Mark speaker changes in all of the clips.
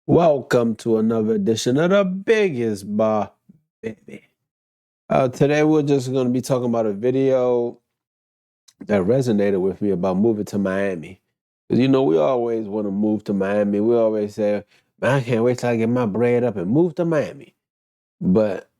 Speaker 1: Welcome to another edition of the biggest bar, baby. Today we're just going to be talking about a video that resonated with me about moving to Miami. Because we always want to move to Miami. We always say, man, I can't wait till I get my bread up and move to Miami. But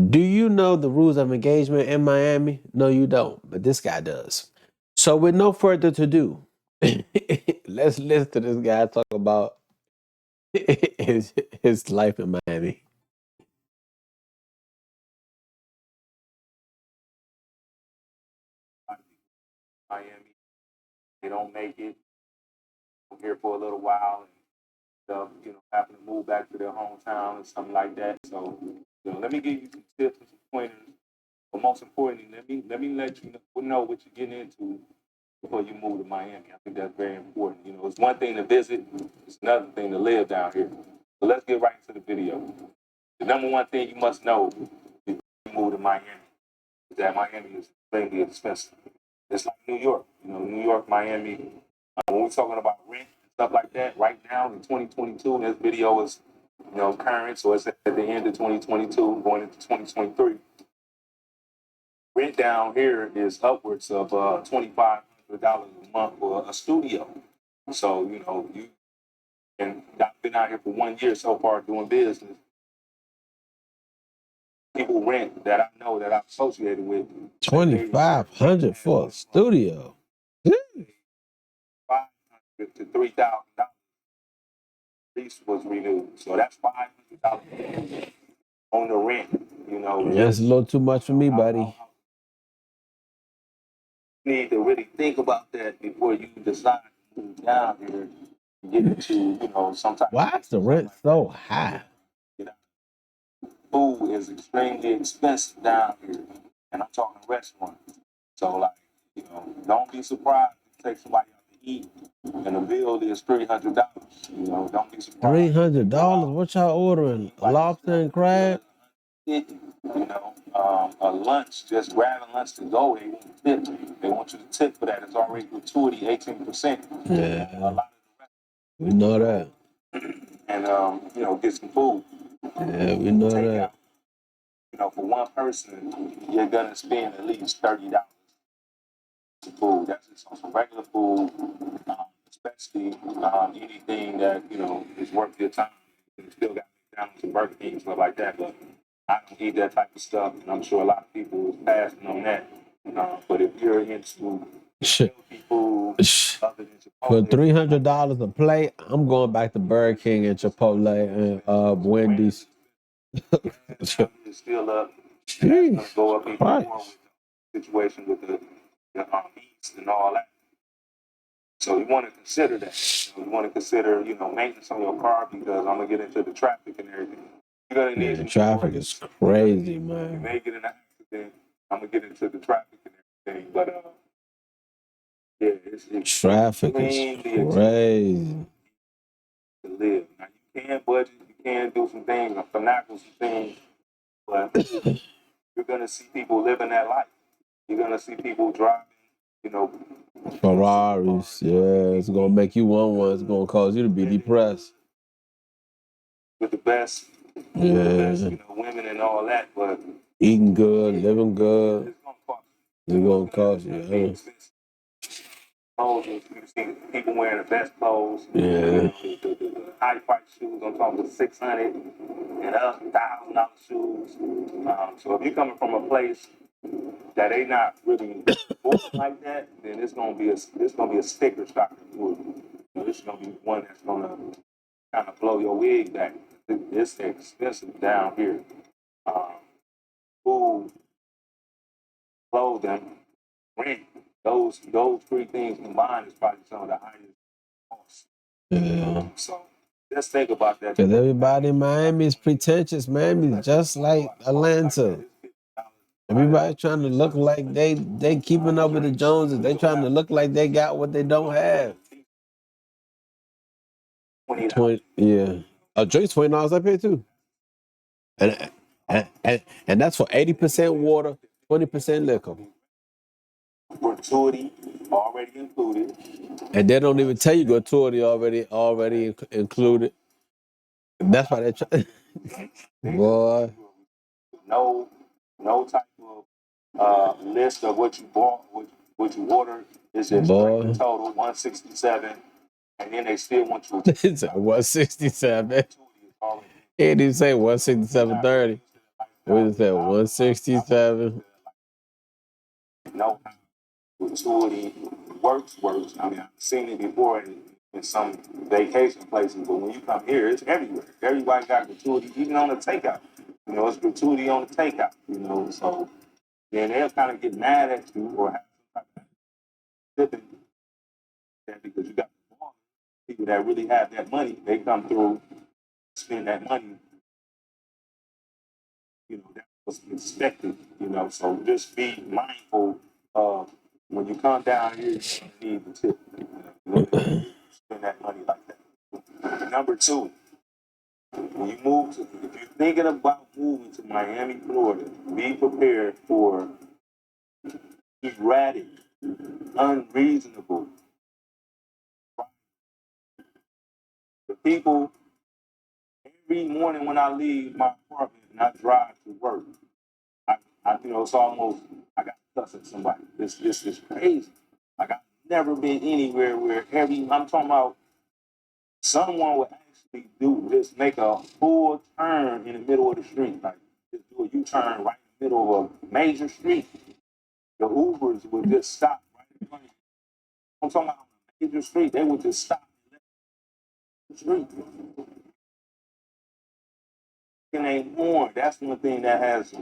Speaker 1: do you know the rules of engagement in Miami? No, you don't. But this guy does. So with no further ado, let's listen to this guy talk about his life in Miami.
Speaker 2: Miami, they don't make it. I'm here for a little while and happen to move back to their hometown and something like that. So, let me give you some tips and some pointers. But most importantly, let you know what you're getting into before you move to Miami. I think that's very important. It's one thing to visit, it's another thing to live down here. So let's get right into the video. The number one thing you must know before you move to Miami is that Miami is extremely expensive. It's like New York, New York, Miami. When we're talking about rent and stuff like that, right now in 2022, this video is, current, so it's at the end of 2022, going into 2023. Rent down here is upwards of $2,500 a month for a studio. So, and I've been out here for 1 year so far doing business. People rent that I know that I'm associated with.
Speaker 1: $2,500 for a studio.
Speaker 2: $500 to $3,000. Lease was renewed, so that's $500 on the rent.
Speaker 1: That's a little too much for me, buddy.
Speaker 2: You need to really think about that before you decide to move down here and get into, some type.
Speaker 1: Why is the rent so high?
Speaker 2: Food is extremely expensive down here, and I'm talking restaurants. So, don't be surprised if you take somebody out to eat, and the bill is $300. Don't be surprised.
Speaker 1: $300? What y'all ordering? A lobster and crab?
Speaker 2: A lunch, just grabbing lunch to go, they want tip. They want you to tip for that. It's already gratuity, 18%.
Speaker 1: Yeah, we know that.
Speaker 2: And get some food.
Speaker 1: Yeah, we know that.
Speaker 2: For one person, you're gonna spend at least $30 for food. That's just on some regular food, especially anything that is worth your time. You still got McDonald's and Burger King and stuff like that, but I don't eat that type of stuff, and I'm sure a lot of people is passing on that. But if you're into healthy food, other than
Speaker 1: for
Speaker 2: Chipotle,
Speaker 1: $300 a plate, I'm going back to Burger King and Chipotle and Wendy's.
Speaker 2: it's still up. It's
Speaker 1: Jeez,
Speaker 2: gonna go up even more with the situation with the meats and all that. So you want to consider that. You want to consider, maintenance on your car, because I'm gonna get into the traffic and everything. You're gonna need some
Speaker 1: traffic is crazy,
Speaker 2: You
Speaker 1: man.
Speaker 2: may get in an accident. I'm gonna get into the traffic and everything, but yeah, it's
Speaker 1: Traffic is crazy.
Speaker 2: to live. Now you can budget, you can do some things, finagle some things, but you're gonna see people living that life. You're gonna see people driving,
Speaker 1: Ferraris, yeah, it's gonna make you want one. It's gonna cause you to be depressed.
Speaker 2: With the best, women and all that, but
Speaker 1: eating good, living good, it's gonna cost you.
Speaker 2: Clothes, you see people wearing the best clothes.
Speaker 1: Yeah.
Speaker 2: The high price shoes, I'm talking about $600 and up, $1,000 shoes. So if you're coming from a place that they not really like that, then it's gonna be a sticker shock for you. This is gonna be one that's gonna kind of blow your wig back. It's expensive down here. Food, clothing, rent. Those three things combined is probably some of the highest costs.
Speaker 1: Yeah.
Speaker 2: So just think about that.
Speaker 1: Because everybody in Miami is pretentious. Miami is just like Atlanta. Everybody trying to look like they keeping up with the Joneses. They trying to look like they got what they don't have. 20, yeah. A drink's $20 I pay too. And that's for 80% water, 20% liquor.
Speaker 2: Gratuity already included.
Speaker 1: And they don't even tell you gratuity already included. That's why they try. Boy,
Speaker 2: no type of list of what you bought, what you ordered. It's just straight
Speaker 1: boy.
Speaker 2: total 167, and then they still want you to
Speaker 1: It's at 167. He didn't even say 167.30. We just said 167.
Speaker 2: No gratuity works. I mean, I've seen it before in some vacation places, but when you come here, it's everywhere. Everybody got gratuity, even on the takeout. You know, it's gratuity on the takeout. You know, so then they'll kind of get mad at you or have some type of tipping that because you got people that really have that money. They come through, spend that money. You know, that was expected. You know, so just be mindful of when you come down here, you need the tip. You know, spend that money like that. Number two, when you move to, if you're thinking about moving to Miami, Florida, be prepared for erratic, unreasonable. The people, every morning when I leave my apartment and I drive to work, you know, it's almost, I got to cuss at somebody. It's crazy. Like, I've never been anywhere where I'm talking about someone would actually just make a full turn in the middle of the street. Like, just do a U-turn right in the middle of a major street. The Ubers would just stop right in front of you. I'm talking about a major street. They would just stop the street. And ain't more. That's one thing that has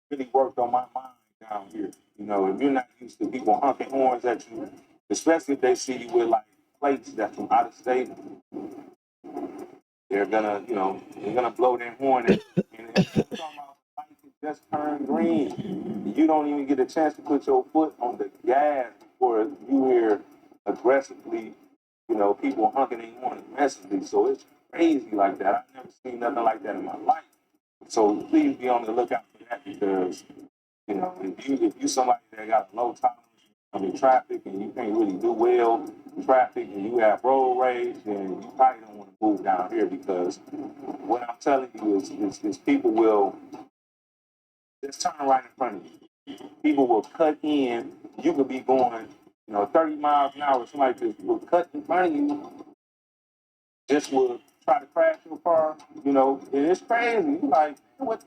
Speaker 2: really worked on my mind down here. You know, if you're not used to people honking horns at you, especially if they see you with like plates that's from out of state, they're gonna, you know, they're gonna blow their horn at you. And I'm talking about the light just turned green. You don't even get a chance to put your foot on the gas before you hear aggressively, you know, people honking their horn aggressively. So it's crazy like that. I've never seen nothing like that in my life. So please be on the lookout for that because, you know, if you somebody that got a low tolerance in traffic and you can't really do well in traffic and you have road rage, then you probably don't want to move down here because what I'm telling you is people will just turn right in front of you. People will cut in. You could be going, you know, 30 miles an hour. Somebody just will cut in front of you. Just will try to crash your car, you know, and it's crazy. You like, what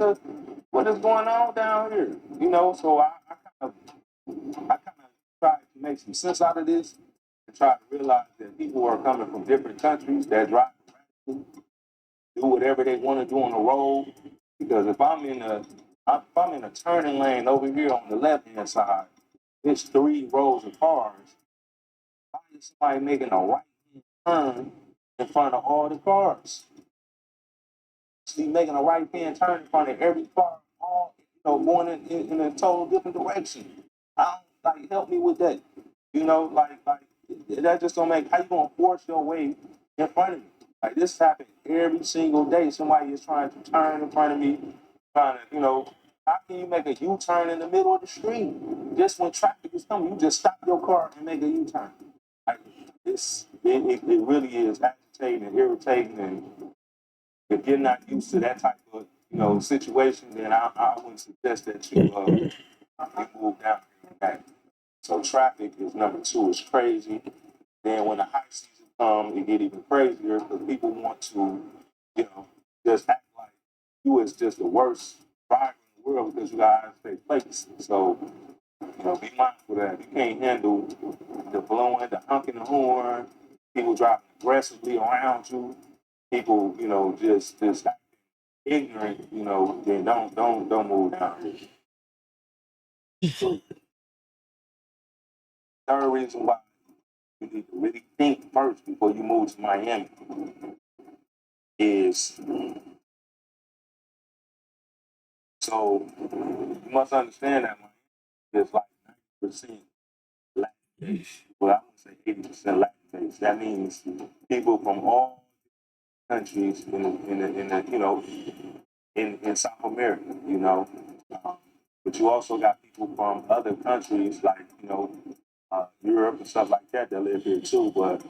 Speaker 2: is going on down here? You know, so I kind of try to make some sense out of this and try to realize that people are coming from different countries that drive, do whatever they want to do on the road. Because if I'm in a turning lane over here on the left hand side, there's 3 rows of cars. Why is somebody making a right hand turn in front of all the cars? She's making a right hand turn in front of every car, all, you know, going in a total different direction. I don't, like, help me with that. You know, like that just don't make, how you gonna force your way in front of me? Like, this happens every single day. Somebody is trying to turn in front of me, trying to, you know, how can you make a U-turn in the middle of the street? Just when traffic is coming, you just stop your car and make a U-turn. Like, it really is agitating and irritating, and if you're not used to that type of, you know, situation, then I wouldn't suggest that you move down here and back. So traffic is number 2. It's crazy. Then when the high season comes, it get even crazier because people want to, you know, just act like you is just the worst driver in the world because you got out-of-state plates. So, you know, be mindful of that. You can't handle the blowing, the honking the horn, people driving aggressively around you, people, you know, just ignorant, you know, then don't move down here. Third reason why you need to really think first before you move to Miami is, so you must understand that Miami is like 90% Latin base. Well, I would say 80% Latin base. That means people from all countries in the you know, in South America, you know. But you also got people from other countries like, you know, Europe and stuff like that live here too. But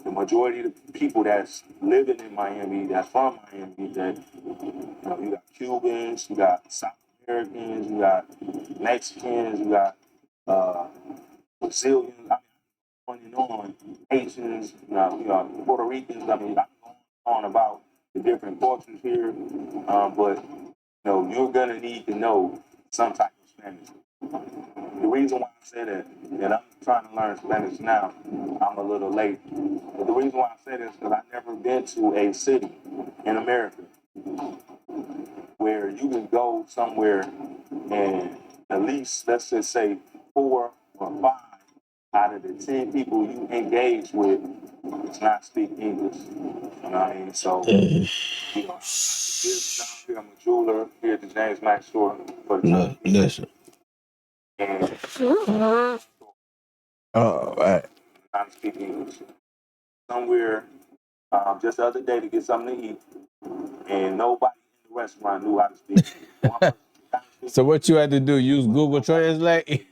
Speaker 2: the majority of the people that's living in Miami, that's from Miami, that you got Cubans, you got South Americans, you got Mexicans, you got Brazilians, on and on, Haitians, Puerto Ricans. I mean, I'm going on about the different cultures here, but you're gonna need to know some type of Spanish. The reason why I say that, and I'm trying to learn Spanish now, I'm a little late. But the reason why I say this is because I've never been to a city in America where you can go somewhere and at least, let's just say, 4 or 5 out of the 10 people you engage with does not speak English. You know what I mean? So, I'm a jeweler here at the James Mack store for the
Speaker 1: Listen.
Speaker 2: and
Speaker 1: Oh, right.
Speaker 2: not speak English. Somewhere just the other day to get something to eat, and nobody in the restaurant knew how to speak English. One person kind of speak
Speaker 1: So what you had to do? Use Google Translate?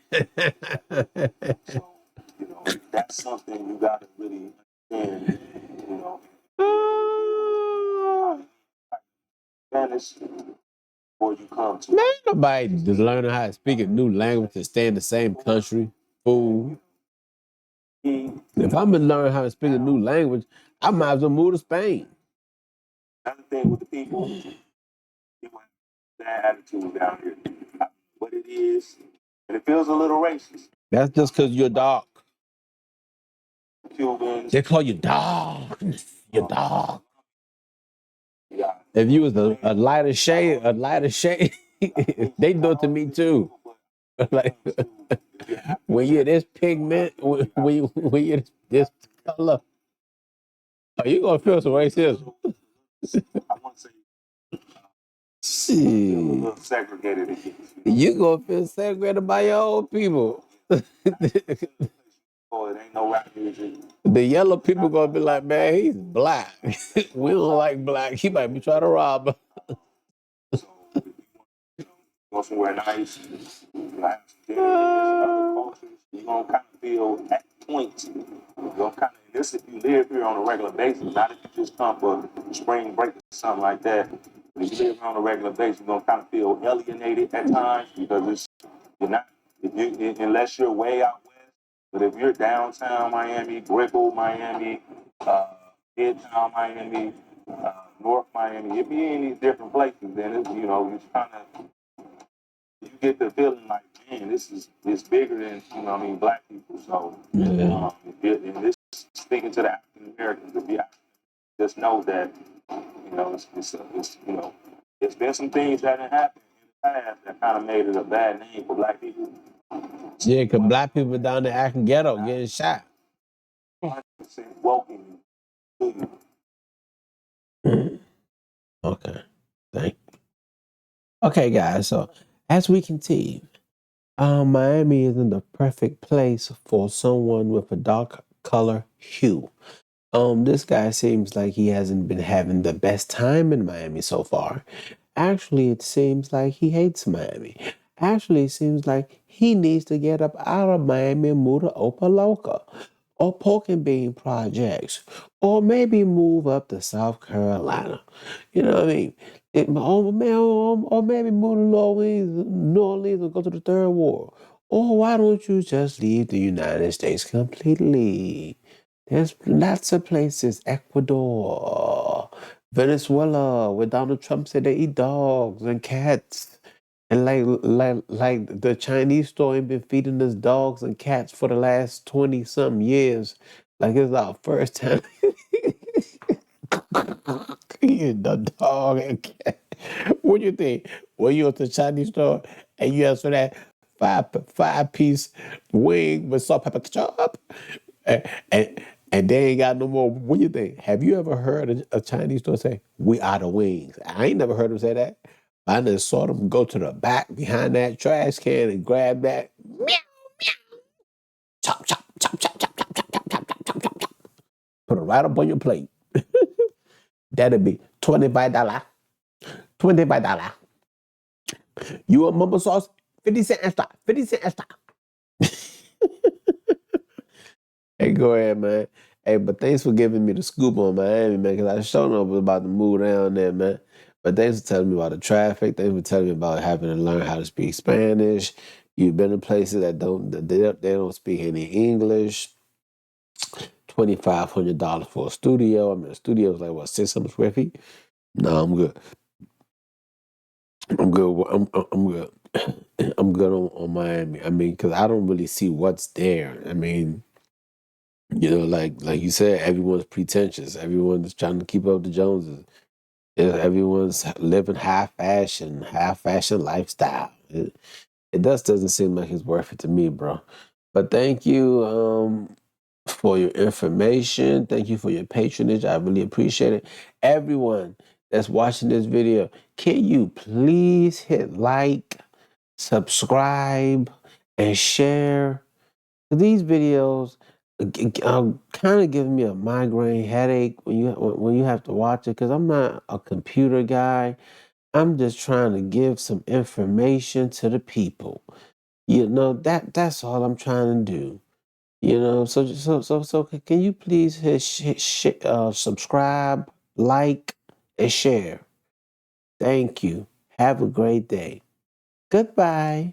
Speaker 2: So, that's something you got to really understand, you know, Spanish before you come to.
Speaker 1: Man, nobody just learning how to speak a new language to stay in the same country. Fool. If I'm gonna learn how to speak a new language, I might as well move to Spain.
Speaker 2: Another thing with the people have bad attitude down here. What it is, and it feels a little racist.
Speaker 1: That's just because you're dark.
Speaker 2: Cubans.
Speaker 1: They call you dog. You're dog.
Speaker 2: Yeah.
Speaker 1: If you was a lighter shade, they do it to me too. Like when you're this pigment, when you're this color, oh, you gonna feel some racism.
Speaker 2: I want to say a
Speaker 1: Shit.
Speaker 2: little segregated against.
Speaker 1: You gonna feel segregated by your own people.
Speaker 2: Oh, it ain't no rap music.
Speaker 1: The yellow people gonna be like, man, he's black. We don't like black. He might be trying to rob us.
Speaker 2: So if you want somewhere nice, like other cultures, you're gonna kind of feel at points. You're gonna kind of this if you live here on a regular basis, not if you just come for spring break or something like that. But if you live here on a regular basis, you're gonna kind of feel alienated at times because you're not unless you're way out west. But if you're downtown Miami, Brickell, Miami, Midtown Miami, North Miami, if you're in these different places, then it's, it's kind of you get the feeling like, man, it's bigger than black people. So, and this speaking to the African Americans, if you just know that it's been some things that have happened in the past that kind of made it a bad name for black people.
Speaker 1: Yeah, because black people down there acting ghetto, getting shot.
Speaker 2: 100% welcome to you.
Speaker 1: Okay, thank you. Okay, guys, so as we continue, Miami isn't the perfect place for someone with a dark color hue. This guy seems like he hasn't been having the best time in Miami so far. Actually, it seems like he hates Miami. Actually, it seems like he needs to get up out of Miami and move to Opaloka or Pork and Bean Projects or maybe move up to South Carolina. You know what I mean? Or maybe move to New Orleans or go to the Third Ward. Or why don't you just leave the United States completely? There's lots of places, Ecuador, Venezuela, where Donald Trump said they eat dogs and cats. And like the Chinese store ain't been feeding us dogs and cats for the last 20 some years. Like it's our first time eating the dog and cat. What do you think? When you at the Chinese store and you ask for that five piece wing with salt, pepper, ketchup, and and they ain't got no more. What do you think? Have you ever heard a Chinese store say, "We out of wings"? I ain't never heard them say that. I just saw them go to the back behind that trash can and grab that. Meow, chop, chop, chop, chop, chop, chop, chop, chop, chop, chop, chop, chop. Put it right up on your plate. That'd be $25. $25. You want mumbo sauce? 50 cents extra. 50 cents extra. Hey, go ahead, man. Hey, but thanks for giving me the scoop on Miami, man, because I sure know was about to move down there, man. But thanks for telling me about the traffic. Thanks for telling me about having to learn how to speak Spanish. You've been in places they don't speak any English. $2,500 for a studio. I mean, a studio is like what, 600 square feet? No, I'm good. I'm good. I'm good. I'm good on Miami. I mean, because I don't really see what's there. I mean, like you said, everyone's pretentious. Everyone's trying to keep up the Joneses. Everyone's living half fashion lifestyle. It just doesn't seem like it's worth it to me, bro. But thank you for your information. Thank you for your patronage. I really appreciate it. Everyone that's watching this video, can you please hit like, subscribe, and share? These videos are kind of giving me a migraine headache when you have to watch it, because I'm not a computer guy. I'm just trying to give some information to the people. That's all I'm trying to do. So can you please hit subscribe, like, and share? Thank you. Have a great day. Goodbye.